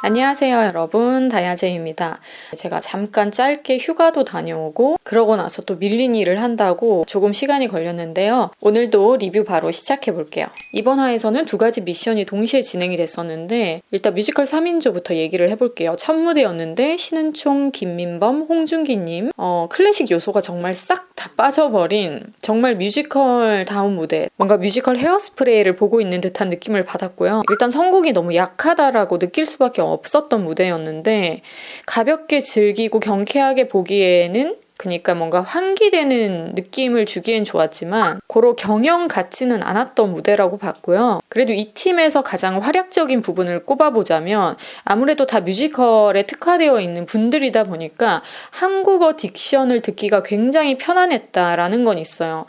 안녕하세요 여러분, 다야제입니다. 제가 잠깐 짧게 휴가도 다녀오고 그러고 나서 또 밀린 일을 한다고 조금 시간이 걸렸는데요. 오늘도 리뷰 바로 시작해 볼게요. 이번 화에서는 두 가지 미션이 동시에 진행이 됐었는데 일단 뮤지컬 3인조부터 얘기를 해볼게요. 첫 무대였는데 신은총, 김민범, 홍준기님 클래식 요소가 정말 싹 다 빠져버린 정말 뮤지컬 다운 무대, 뭔가 뮤지컬 헤어스프레이를 보고 있는 듯한 느낌을 받았고요. 일단 선곡이 너무 약하다라고 느낄 수밖에 없었던 무대였는데 가볍게 즐기고 경쾌하게 보기에는 그러니까 뭔가 환기되는 느낌을 주기엔 좋았지만 고로 경영 같지는 않았던 무대라고 봤고요. 그래도 이 팀에서 가장 활약적인 부분을 꼽아보자면 아무래도 다 뮤지컬에 특화되어 있는 분들이다 보니까 한국어 딕션을 듣기가 굉장히 편안했다라는 건 있어요.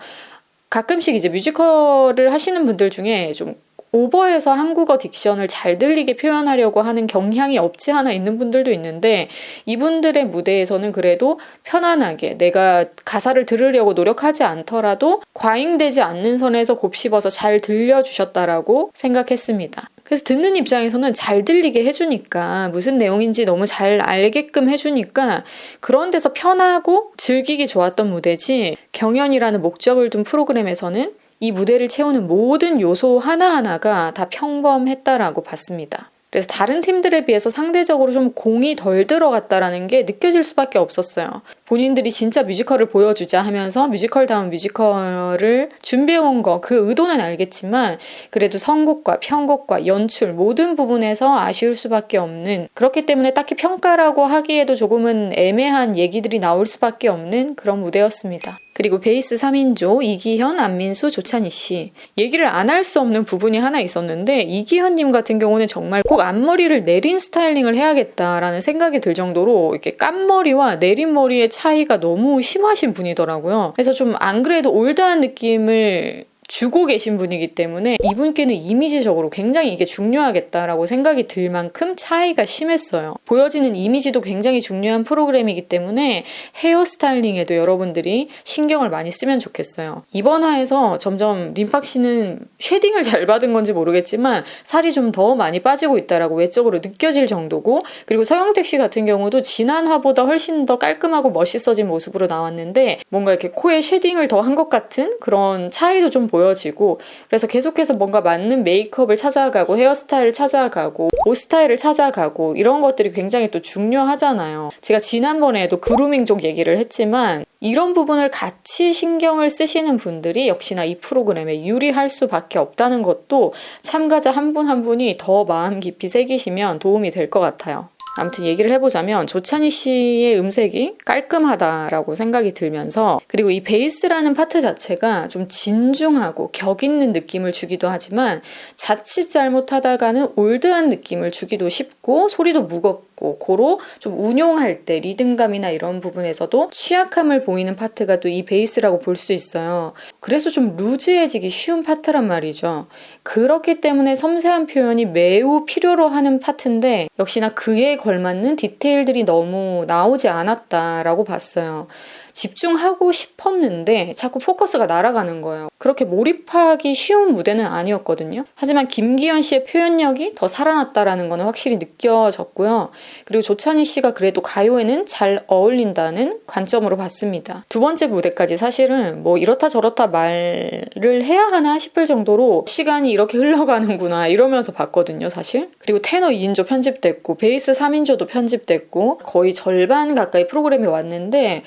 가끔씩 이제 뮤지컬을 하시는 분들 중에 좀 오버해서 한국어 딕션을 잘 들리게 표현하려고 하는 경향이 없지 않아 있는 분들도 있는데 이분들의 무대에서는 그래도 편안하게 내가 가사를 들으려고 노력하지 않더라도 과잉되지 않는 선에서 곱씹어서 잘 들려주셨다라고 생각했습니다. 그래서 듣는 입장에서는 잘 들리게 해주니까 무슨 내용인지 너무 잘 알게끔 해주니까 그런 데서 편하고 즐기기 좋았던 무대지 경연이라는 목적을 둔 프로그램에서는 이 무대를 채우는 모든 요소 하나하나가 다 평범했다라고 봤습니다. 그래서 다른 팀들에 비해서 상대적으로 좀 공이 덜 들어갔다라는 게 느껴질 수밖에 없었어요. 본인들이 진짜 뮤지컬을 보여주자 하면서 뮤지컬다운 뮤지컬을 준비해온 거 그 의도는 알겠지만 그래도 선곡과 편곡과 연출 모든 부분에서 아쉬울 수밖에 없는, 그렇기 때문에 딱히 평가라고 하기에도 조금은 애매한 얘기들이 나올 수밖에 없는 그런 무대였습니다. 그리고 베이스 3인조 이기현, 안민수, 조찬희 씨. 얘기를 안 할 수 없는 부분이 하나 있었는데 이기현님 같은 경우는 정말 꼭 앞머리를 내린 스타일링을 해야겠다라는 생각이 들 정도로 이렇게 깐머리와 내린 머리의 차이가 너무 심하신 분이더라고요. 그래서 좀 안 그래도 올드한 느낌을 주고 계신 분이기 때문에 이분께는 이미지적으로 굉장히 이게 중요하겠다라고 생각이 들 만큼 차이가 심했어요. 보여지는 이미지도 굉장히 중요한 프로그램이기 때문에 헤어스타일링에도 여러분들이 신경을 많이 쓰면 좋겠어요. 이번 화에서 점점 림팍 씨는 쉐딩을 잘 받은 건지 모르겠지만 살이 좀 더 많이 빠지고 있다라고 외적으로 느껴질 정도고, 그리고 서영택 씨 같은 경우도 지난 화보다 훨씬 더 깔끔하고 멋있어진 모습으로 나왔는데 뭔가 이렇게 코에 쉐딩을 더 한 것 같은 그런 차이도 좀 보여지고, 그래서 계속해서 뭔가 맞는 메이크업을 찾아가고 헤어스타일을 찾아가고 옷 스타일을 찾아가고 이런 것들이 굉장히 또 중요하잖아요. 제가 지난번에도 그루밍 쪽 얘기를 했지만 이런 부분을 같이 신경을 쓰시는 분들이 역시나 이 프로그램에 유리할 수밖에 없다는 것도 참가자 한 분 한 분이 더 마음 깊이 새기시면 도움이 될 것 같아요. 아무튼 얘기를 해보자면 조찬희 씨의 음색이 깔끔하다라고 생각이 들면서, 그리고 이 베이스라는 파트 자체가 좀 진중하고 격 있는 느낌을 주기도 하지만 자칫 잘못하다가는 올드한 느낌을 주기도 쉽고 소리도 무겁고 고로 좀 운용할 때 리듬감이나 이런 부분에서도 취약함을 보이는 파트가 또 이 베이스라고 볼 수 있어요. 그래서 좀 루즈해지기 쉬운 파트란 말이죠. 그렇기 때문에 섬세한 표현이 매우 필요로 하는 파트인데 역시나 그에 걸맞는 디테일들이 너무 나오지 않았다라고 봤어요. 집중하고 싶었는데 자꾸 포커스가 날아가는 거예요. 그렇게 몰입하기 쉬운 무대는 아니었거든요. 하지만 김기현 씨의 표현력이 더 살아났다라는 거는 확실히 느껴졌고요. 그리고 조찬희 씨가 그래도 가요에는 잘 어울린다는 관점으로 봤습니다. 두 번째 무대까지 사실은 뭐 이렇다 저렇다 말을 해야 하나 싶을 정도로 시간이 이렇게 흘러가는구나 이러면서 봤거든요, 사실. 그리고 테너 2인조 편집됐고 베이스 3인조도 편집됐고 거의 절반 가까이 프로그램이 왔는데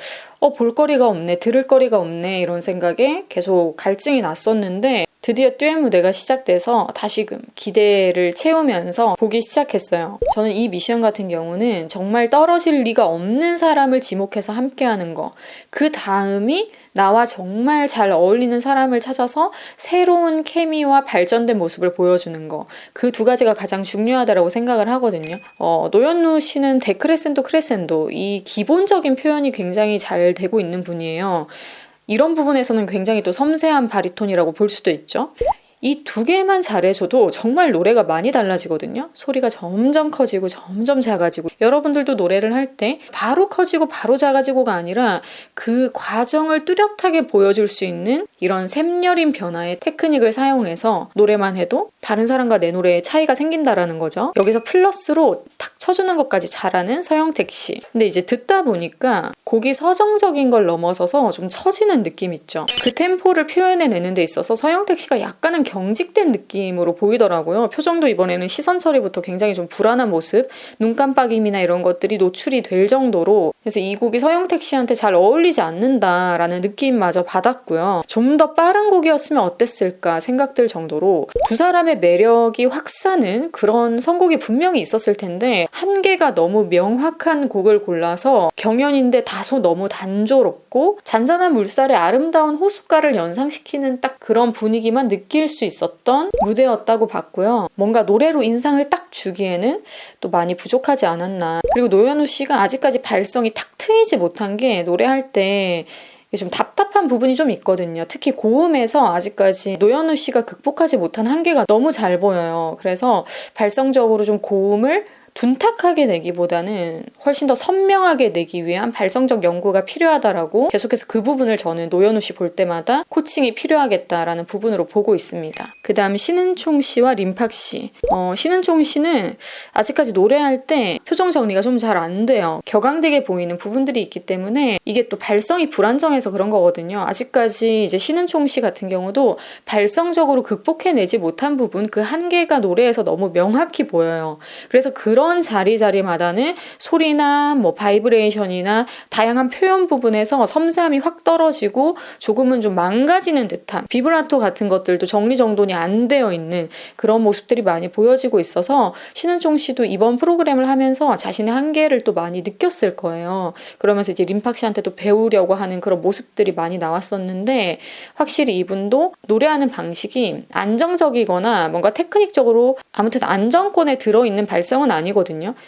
볼거리가 없네, 들을거리가 없네 이런 생각에 계속 갈증이 났었는데 드디어 듀엣 무대가 시작돼서 다시금 기대를 채우면서 보기 시작했어요. 저는 이 미션 같은 경우는 정말 떨어질 리가 없는 사람을 지목해서 함께하는 거, 그 다음이 나와 정말 잘 어울리는 사람을 찾아서 새로운 케미와 발전된 모습을 보여주는 거, 그 두 가지가 가장 중요하다고 생각을 하거든요. 노현루 씨는 데크레센도 크레센도 이 기본적인 표현이 굉장히 잘 되고 있는 분이에요. 이런 부분에서는 굉장히 또 섬세한 바리톤이라고 볼 수도 있죠. 이 두 개만 잘해줘도 정말 노래가 많이 달라지거든요. 소리가 점점 커지고 점점 작아지고, 여러분들도 노래를 할 때 바로 커지고 바로 작아지고가 아니라 그 과정을 뚜렷하게 보여줄 수 있는 이런 샘여린 변화의 테크닉을 사용해서 노래만 해도 다른 사람과 내 노래에 차이가 생긴다라는 거죠. 여기서 플러스로 탁 쳐주는 것까지 잘하는 서영택 씨. 근데 이제 듣다 보니까 곡이 서정적인 걸 넘어서서 좀 처지는 느낌 있죠. 그 템포를 표현해내는 데 있어서 서영택 씨가 약간은 경직된 느낌으로 보이더라고요. 표정도 이번에는 시선 처리부터 굉장히 좀 불안한 모습, 눈 깜빡임이나 이런 것들이 노출이 될 정도로, 그래서 이 곡이 서영택 씨한테 잘 어울리지 않는다라는 느낌마저 받았고요. 좀 더 빠른 곡이었으면 어땠을까 생각들 정도로 두 사람의 매력이 확사는 그런 선곡이 분명히 있었을 텐데, 한계가 너무 명확한 곡을 골라서 경연인데 다소 너무 단조롭고 잔잔한 물살의 아름다운 호숫가를 연상시키는 딱 그런 분위기만 느낄 수 있었던 무대였다고 봤고요. 뭔가 노래로 인상을 딱 주기에는 또 많이 부족하지 않았나. 그리고 노현우 씨가 아직까지 발성이 탁 트이지 못한 게 노래할 때 좀 답답한 부분이 좀 있거든요. 특히 고음에서 아직까지 노현우 씨가 극복하지 못한 한계가 너무 잘 보여요. 그래서 발성적으로 좀 고음을 둔탁하게 내기보다는 훨씬 더 선명하게 내기 위한 발성적 연구가 필요하다라고 계속해서 그 부분을 저는 노현우 씨 볼 때마다 코칭이 필요하겠다라는 부분으로 보고 있습니다. 그 다음 신은총 씨와 림팍 씨. 신은총 씨는 아직까지 노래할 때 표정 정리가 좀 잘 안 돼요. 격앙되게 보이는 부분들이 있기 때문에 이게 또 발성이 불안정해서 그런 거거든요. 아직까지 이제 신은총 씨 같은 경우도 발성적으로 극복해내지 못한 부분, 그 한계가 노래에서 너무 명확히 보여요. 그래서 그런 자리마다는 소리나 뭐 바이브레이션이나 다양한 표현 부분에서 섬세함이 확 떨어지고 조금은 좀 망가지는 듯한, 비브라토 같은 것들도 정리정돈이 안 되어 있는 그런 모습들이 많이 보여지고 있어서 신은총 씨도 이번 프로그램을 하면서 자신의 한계를 또 많이 느꼈을 거예요. 그러면서 이제 림팍 씨한테 또 배우려고 하는 그런 모습들이 많이 나왔었는데, 확실히 이분도 노래하는 방식이 안정적이거나 뭔가 테크닉적으로 아무튼 안정권에 들어있는 발성은 아니거든요.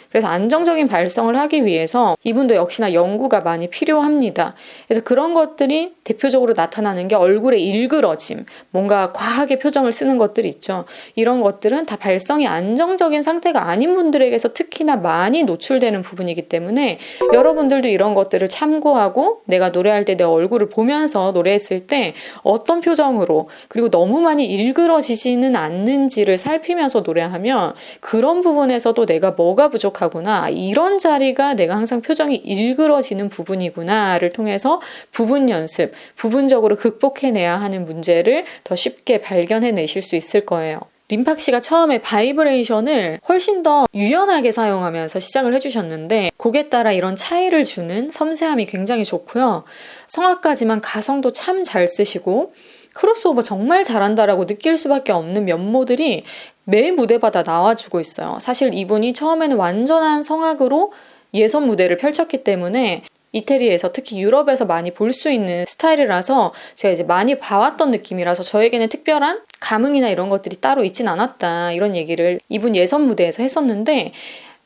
그래서 안정적인 발성을 하기 위해서 이분도 역시나 연구가 많이 필요합니다. 그래서 그런 것들이 대표적으로 나타나는 게 얼굴의 일그러짐, 뭔가 과하게 표정을 쓰는 것들이 있죠. 이런 것들은 다 발성이 안정적인 상태가 아닌 분들에게서 특히나 많이 노출되는 부분이기 때문에 여러분들도 이런 것들을 참고하고 내가 노래할 때 내 얼굴을 보면서 노래했을 때 어떤 표정으로, 그리고 너무 많이 일그러지지는 않는지를 살피면서 노래하면 그런 부분에서도 내가 뭐가 부족하구나, 이런 자리가 내가 항상 표정이 일그러지는 부분이구나를 통해서 부분 연습, 부분적으로 극복해내야 하는 문제를 더 쉽게 발견해내실 수 있을 거예요. 림팍 씨가 처음에 바이브레이션을 훨씬 더 유연하게 사용하면서 시작을 해주셨는데, 곡에 따라 이런 차이를 주는 섬세함이 굉장히 좋고요. 성악가지만 가성도 참 잘 쓰시고 크로스오버 정말 잘한다라고 느낄 수밖에 없는 면모들이 매 무대마다 나와주고 있어요. 사실 이분이 처음에는 완전한 성악으로 예선 무대를 펼쳤기 때문에 이태리에서, 특히 유럽에서 많이 볼 수 있는 스타일이라서 제가 이제 많이 봐왔던 느낌이라서 저에게는 특별한 감흥이나 이런 것들이 따로 있진 않았다, 이런 얘기를 이분 예선 무대에서 했었는데,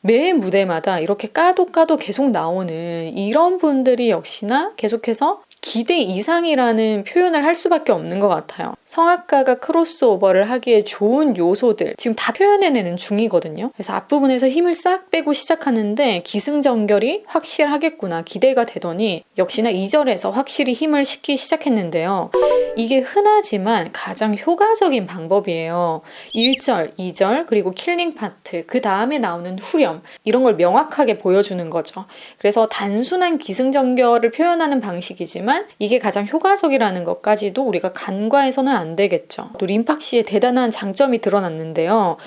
매 무대마다 이렇게 까도 계속 나오는 이런 분들이 역시나 계속해서 기대 이상이라는 표현을 할 수밖에 없는 것 같아요. 성악가가 크로스오버를 하기에 좋은 요소들 지금 다 표현해내는 중이거든요. 그래서 앞부분에서 힘을 싹 빼고 시작하는데 기승전결이 확실하겠구나 기대가 되더니 역시나 2절에서 확실히 힘을 싣기 시작했는데요. 이게 흔하지만 가장 효과적인 방법이에요. 1절, 2절, 그리고 킬링 파트, 그 다음에 나오는 후렴, 이런 걸 명확하게 보여주는 거죠. 그래서 단순한 기승전결을 표현하는 방식이지만 이게 가장 효과적이라는 것까지도 우리가 간과해서는 안 되겠죠. 또 림팍 씨의 대단한 장점이 드러났는데요.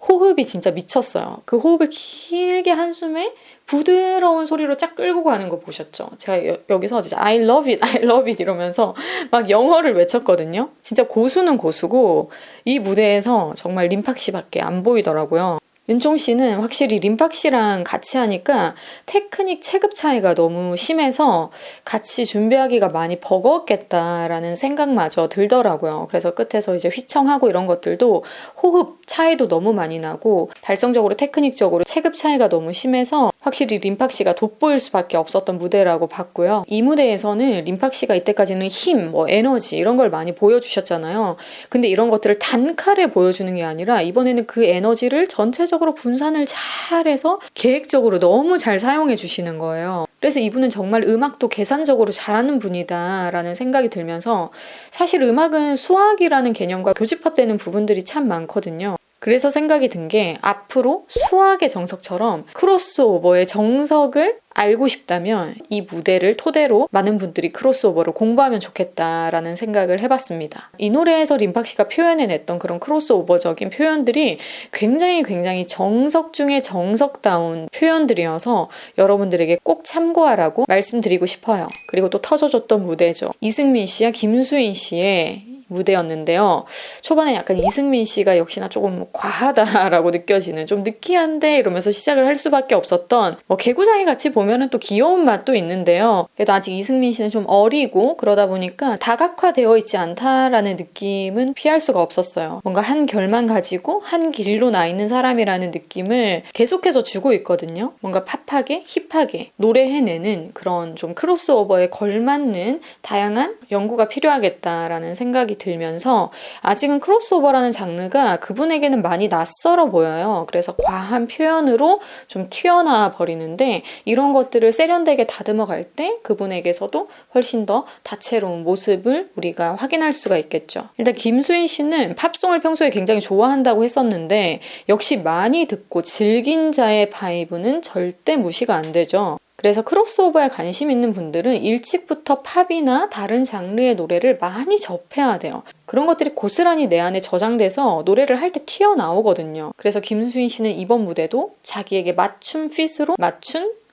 호흡이 진짜 미쳤어요. 그 호흡을 길게 한숨에 부드러운 소리로 쫙 끌고 가는 거 보셨죠? 제가 여기서 진짜 I love it, I love it 이러면서 막 영어를 외쳤거든요. 진짜 고수는 고수고 이 무대에서 정말 림팍 씨밖에 안 보이더라고요. 윤총 씨는 확실히 림팍 씨랑 같이 하니까 테크닉 체급 차이가 너무 심해서 같이 준비하기가 많이 버거웠겠다라는 생각마저 들더라고요. 그래서 끝에서 이제 휘청하고 이런 것들도 호흡 차이도 너무 많이 나고 발성적으로 테크닉적으로 체급 차이가 너무 심해서 확실히 림팍 씨가 돋보일 수밖에 없었던 무대라고 봤고요. 이 무대에서는 림팍 씨가 이때까지는 힘, 에너지 이런 걸 많이 보여주셨잖아요. 근데 이런 것들을 단칼에 보여주는 게 아니라 이번에는 그 에너지를 전체적으로 분산을 잘해서 계획적으로 너무 잘 사용해 주시는 거예요. 그래서 이분은 정말 음악도 계산적으로 잘하는 분이다라는 생각이 들면서 사실 음악은 수학이라는 개념과 교집합되는 부분들이 참 많거든요. 그래서 생각이 든 게 앞으로 수학의 정석처럼 크로스오버의 정석을 알고 싶다면 이 무대를 토대로 많은 분들이 크로스오버를 공부하면 좋겠다라는 생각을 해봤습니다. 이 노래에서 림팍 씨가 표현해냈던 그런 크로스오버적인 표현들이 굉장히 정석 중에 정석다운 표현들이어서 여러분들에게 꼭 참고하라고 말씀드리고 싶어요. 그리고 또 터져줬던 무대죠. 이승민 씨와 김수인 씨의 무대였는데요. 초반에 약간 이승민 씨가 역시나 조금 과하다라고 느껴지는, 좀 느끼한데 이러면서 시작을 할 수밖에 없었던, 개구장이 같이 보면은 또 귀여운 맛도 있는데요. 그래도 아직 이승민 씨는 좀 어리고 그러다 보니까 다각화되어 있지 않다라는 느낌은 피할 수가 없었어요. 뭔가 한 결만 가지고 한 길로 나 있는 사람이라는 느낌을 계속해서 주고 있거든요. 뭔가 팝하게 힙하게 노래해내는 그런 좀 크로스오버에 걸맞는 다양한 연구가 필요하겠다라는 생각이 들면서, 아직은 크로스오버라는 장르가 그분에게는 많이 낯설어 보여요. 그래서 과한 표현으로 좀 튀어나와 버리는데, 이런 것들을 세련되게 다듬어 갈 때 그분에게서도 훨씬 더 다채로운 모습을 우리가 확인할 수가 있겠죠. 일단 김수인 씨는 팝송을 평소에 굉장히 좋아한다고 했었는데 역시 많이 듣고 즐긴 자의 바이브는 절대 무시가 안 되죠. 그래서 크로스오버에 관심 있는 분들은 일찍부터 팝이나 다른 장르의 노래를 많이 접해야 돼요. 그런 것들이 고스란히 내 안에 저장돼서 노래를 할 때 튀어나오거든요. 그래서 김수인 씨는 이번 무대도 자기에게 맞춤 핏으로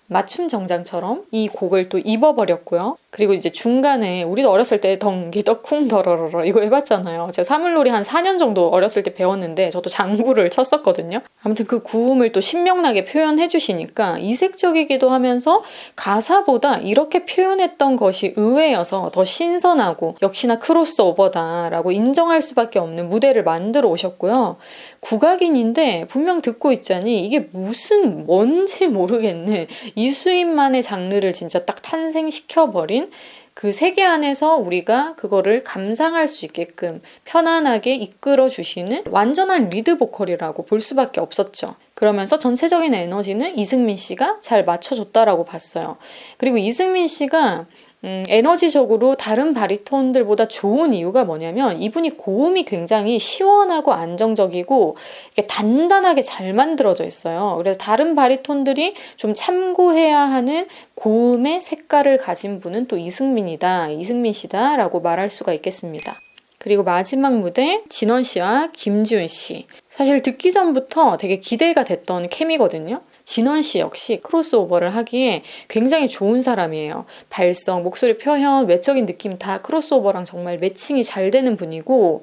맞춤 정장처럼 이 곡을 또 입어버렸고요. 그리고 이제 중간에 우리도 어렸을 때 덩기덕쿵 더러러러 이거 해봤잖아요. 제가 사물놀이 한 4년 정도 어렸을 때 배웠는데 저도 장구를 쳤었거든요. 아무튼 그 구음을 또 신명나게 표현해 주시니까 이색적이기도 하면서 가사보다 이렇게 표현했던 것이 의외여서 더 신선하고 역시나 크로스오버다라고 인정할 수밖에 없는 무대를 만들어 오셨고요. 국악인인데 분명 듣고 있자니 이게 뭔지 모르겠네. 이수인만의 장르를 진짜 딱 탄생시켜버린 그 세계 안에서 우리가 그거를 감상할 수 있게끔 편안하게 이끌어 주시는 완전한 리드 보컬이라고 볼 수밖에 없었죠. 그러면서 전체적인 에너지는 이승민 씨가 잘 맞춰줬다라고 봤어요. 그리고 이승민 씨가 에너지적으로 다른 바리톤들보다 좋은 이유가 뭐냐면 이분이 고음이 굉장히 시원하고 안정적이고 이렇게 단단하게 잘 만들어져 있어요. 그래서 다른 바리톤들이 좀 참고해야 하는 고음의 색깔을 가진 분은 또 이승민 씨다라고 말할 수가 있겠습니다. 그리고 마지막 무대 진원 씨와 김지훈 씨. 사실 듣기 전부터 되게 기대가 됐던 케미거든요. 진원 씨 역시 크로스오버를 하기에 굉장히 좋은 사람이에요. 발성, 목소리 표현, 외적인 느낌 다 크로스오버랑 정말 매칭이 잘 되는 분이고,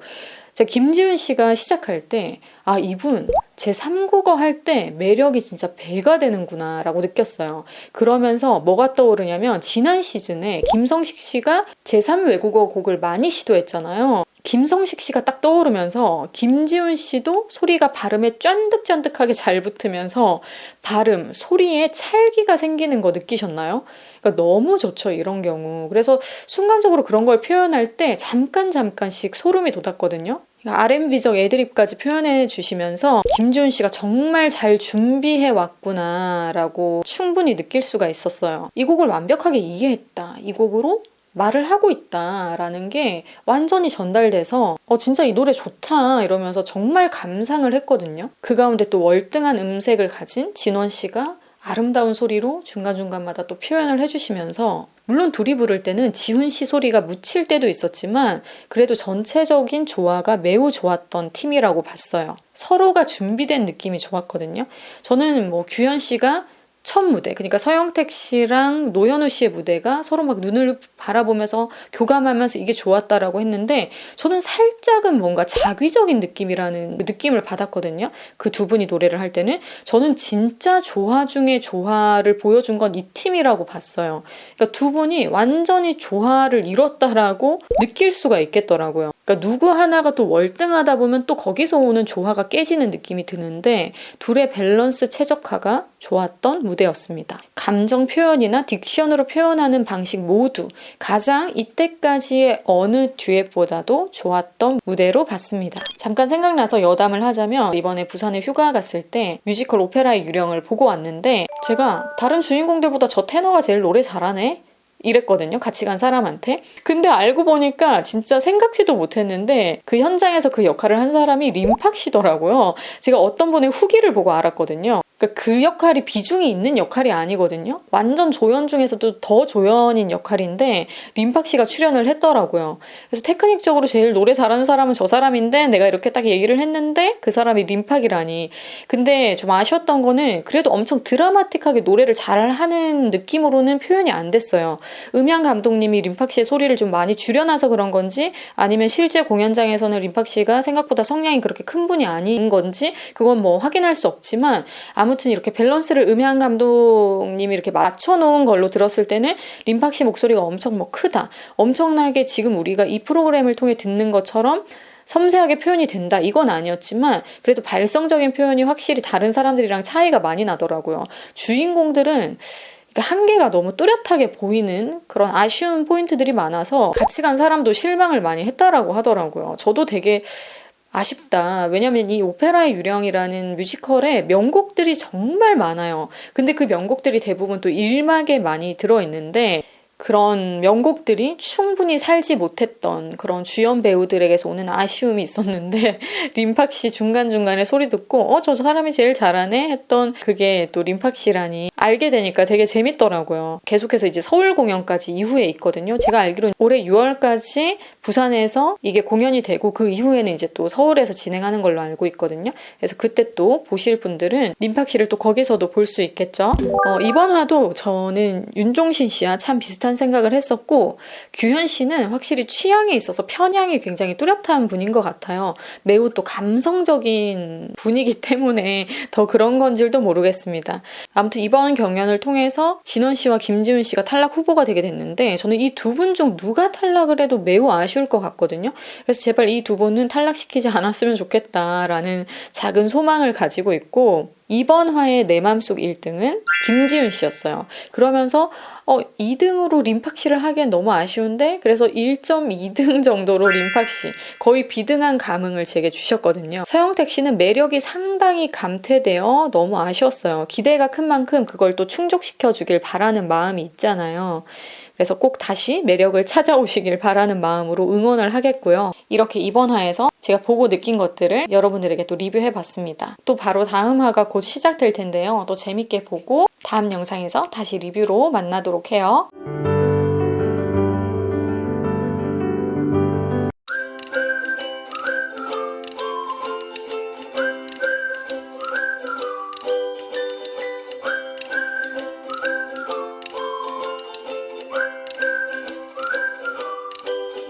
제가 김지훈 씨가 시작할 때 이분 제3국어 할 때 매력이 진짜 배가 되는구나 라고 느꼈어요. 그러면서 뭐가 떠오르냐면 지난 시즌에 김성식 씨가 제3외국어 곡을 많이 시도했잖아요. 김성식 씨가 딱 떠오르면서 김지훈 씨도 소리가 발음에 쫀득쫀득하게 잘 붙으면서 발음, 소리에 찰기가 생기는 거 느끼셨나요? 그러니까 너무 좋죠, 이런 경우. 그래서 순간적으로 그런 걸 표현할 때 잠깐씩 소름이 돋았거든요. R&B적 애드립까지 표현해 주시면서 김지훈 씨가 정말 잘 준비해 왔구나 라고 충분히 느낄 수가 있었어요. 이 곡을 완벽하게 이해했다. 이 곡으로 말을 하고 있다라는 게 완전히 전달돼서 진짜 이 노래 좋다 이러면서 정말 감상을 했거든요. 그 가운데 또 월등한 음색을 가진 진원 씨가 아름다운 소리로 중간중간마다 또 표현을 해주시면서, 물론 둘이 부를 때는 지훈 씨 소리가 묻힐 때도 있었지만 그래도 전체적인 조화가 매우 좋았던 팀이라고 봤어요. 서로가 준비된 느낌이 좋았거든요. 저는 규현 씨가 첫 무대, 그러니까 서영택 씨랑 노현우 씨의 무대가 서로 막 눈을 바라보면서 교감하면서 이게 좋았다라고 했는데, 저는 살짝은 뭔가 자기적인 느낌이라는 느낌을 받았거든요. 그 두 분이 노래를 할 때는 저는 진짜 조화 중에 조화를 보여준 건 이 팀이라고 봤어요. 그러니까 두 분이 완전히 조화를 이뤘다라고 느낄 수가 있겠더라고요. 그러니까 누구 하나가 또 월등하다 보면 또 거기서 오는 조화가 깨지는 느낌이 드는데 둘의 밸런스 최적화가 좋았던 무대였습니다. 감정 표현이나 딕션으로 표현하는 방식 모두 가장 이때까지의 어느 듀엣보다도 좋았던 무대로 봤습니다. 잠깐 생각나서 여담을 하자면 이번에 부산에 휴가 갔을 때 뮤지컬 오페라의 유령을 보고 왔는데 제가 다른 주인공들보다 저 테너가 제일 노래 잘하네? 이랬거든요. 같이 간 사람한테. 근데 알고 보니까 진짜 생각지도 못했는데 그 현장에서 그 역할을 한 사람이 림팍 씨더라고요. 제가 어떤 분의 후기를 보고 알았거든요. 그러니까 그 역할이 비중이 있는 역할이 아니거든요. 완전 조연 중에서도 더 조연인 역할인데 림팍 씨가 출연을 했더라고요. 그래서 테크닉적으로 제일 노래 잘하는 사람은 저 사람인데 내가 이렇게 딱 얘기를 했는데 그 사람이 림팍이라니. 근데 좀 아쉬웠던 거는 그래도 엄청 드라마틱하게 노래를 잘하는 느낌으로는 표현이 안 됐어요. 음향 감독님이 림팍 씨의 소리를 좀 많이 줄여놔서 그런 건지 아니면 실제 공연장에서는 림팍 씨가 생각보다 성량이 그렇게 큰 분이 아닌 건지 그건 뭐 확인할 수 없지만 아무튼 이렇게 밸런스를 음향 감독님이 이렇게 맞춰놓은 걸로 들었을 때는 림팍 씨 목소리가 엄청 뭐 크다. 엄청나게 지금 우리가 이 프로그램을 통해 듣는 것처럼 섬세하게 표현이 된다. 이건 아니었지만 그래도 발성적인 표현이 확실히 다른 사람들이랑 차이가 많이 나더라고요. 주인공들은 한계가 너무 뚜렷하게 보이는 그런 아쉬운 포인트들이 많아서 같이 간 사람도 실망을 많이 했다라고 하더라고요. 저도 되게 아쉽다. 왜냐면 이 오페라의 유령이라는 뮤지컬에 명곡들이 정말 많아요. 근데 그 명곡들이 대부분 또 1막에 많이 들어있는데 그런 명곡들이 충분히 살지 못했던 그런 주연 배우들에게서 오는 아쉬움이 있었는데 림팍 씨 중간중간에 소리 듣고 저 사람이 제일 잘하네 했던 그게 또 림팍 씨라니 알게 되니까 되게 재밌더라고요. 계속해서 이제 서울 공연까지 이후에 있거든요. 제가 알기로는 올해 6월까지 부산에서 이게 공연이 되고 그 이후에는 이제 또 서울에서 진행하는 걸로 알고 있거든요. 그래서 그때 또 보실 분들은 림팍 씨를 또 거기서도 볼 수 있겠죠. 이번 화도 저는 윤종신 씨와 참 비슷한 생각을 했었고 규현 씨는 확실히 취향에 있어서 편향이 굉장히 뚜렷한 분인 것 같아요. 매우 또 감성적인 분이기 때문에 더 그런 건지도 모르겠습니다. 아무튼 이번 경연을 통해서 진원 씨와 김지훈 씨가 탈락 후보가 되게 됐는데 저는 이 두 분 중 누가 탈락을 해도 매우 아쉬울 것 같거든요. 그래서 제발 이 두 분은 탈락시키지 않았으면 좋겠다라는 작은 소망을 가지고 있고 이번 화의 내 맘속 1등은 김지훈 씨였어요. 그러면서 2등으로 림팍 씨를 하기엔 너무 아쉬운데 그래서 1.2등 정도로 림팍 씨 거의 비등한 감흥을 제게 주셨거든요. 서영택 씨는 매력이 상당히 감퇴되어 너무 아쉬웠어요. 기대가 큰 만큼 그걸 또 충족시켜 주길 바라는 마음이 있잖아요. 그래서 꼭 다시 매력을 찾아오시길 바라는 마음으로 응원을 하겠고요. 이렇게 이번 화에서 제가 보고 느낀 것들을 여러분들에게 또 리뷰해봤습니다. 또 바로 다음 화가 곧 시작될 텐데요. 또 재밌게 보고 다음 영상에서 다시 리뷰로 만나도록 해요.